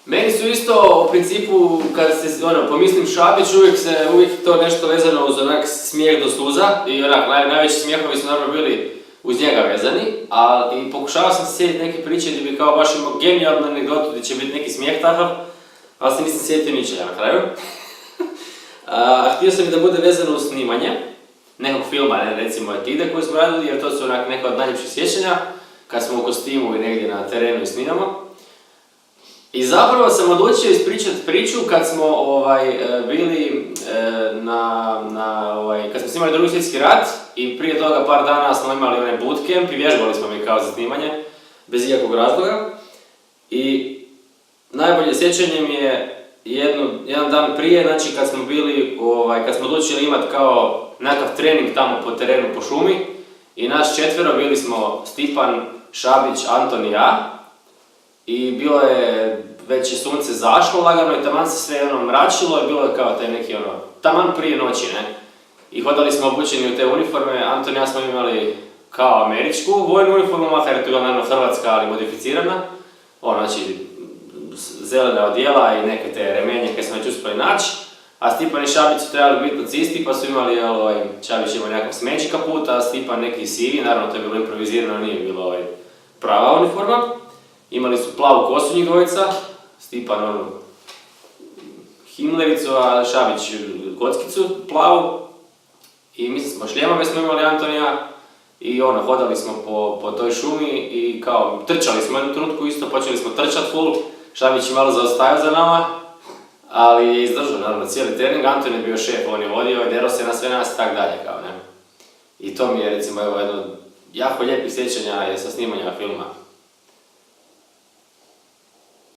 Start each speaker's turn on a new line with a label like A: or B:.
A: Meni su isto u principu, kad se pomislim Šabić, uvijek to nešto vezano uz onak smijeh do suza i onak najveći smijehovi su naravno bili uz njega vezani, ali pokušavao sam se sjetiti neke priče gdje bi kao baš imao genijalnu anegdotu gdje će biti neki smijeh takav, ali se nisam sjetio ničega na kraju. Htio sam i da bude vezano uz snimanje nekog filma, recimo Etide koju smo radili, jer to su onak neka od najljepših sjećanja, kad smo u kostimu i negdje na terenu i snimamo. I zapravo sam odlučio ispričati priču kad smo bili kad smo snimali Drugi svjetski rat i prije toga par dana smo imali onaj bootcamp i vježbali smo mi kao za snimanje, bez ikakvog razloga. I najbolje sjećanje mi je jedan dan prije, znači kad smo bili, kad smo odlučili imati kao nekakav trening tamo po terenu po šumi i nas četvero bili smo Stipan, Šabić, Anton i ja. I bilo je, već je sunce zašlo lagano i taman se sve mračilo i bilo je kao taj neki taman prije noći, ne. I hodali smo obučeni u te uniforme, Anton i ja smo imali kao američku vojnu uniformu, makar je tu bila naravno hrvatska, ali modificirana. Znači, zelena odjela i neke te remenje koje smo već uspjeli naći. A Stipan i Šabić su trebali biti policisti pa su imali, Šabić imao nekakav smeđi kaput, a Stipan neki sivi, naravno to je bilo improvizirano, nije bilo prava uniforma. Imali su plavu kosu njih dvojica, Stipan himlericu, a Šabić kockicu plavu. I mislim smo šljemove smo imali Anton i ja. I hodali smo po toj šumi i kao trčali smo jednu trenutku isto, počeli smo trčat full. Šabić je malo zaostajao za nama, ali je izdržao naravno cijeli trening. Anton je bio šef, on je vodio i derao se na sve nas i tak dalje kao, ne. I to mi je recimo jedno jako lijepih sjećanja sa snimanja filma.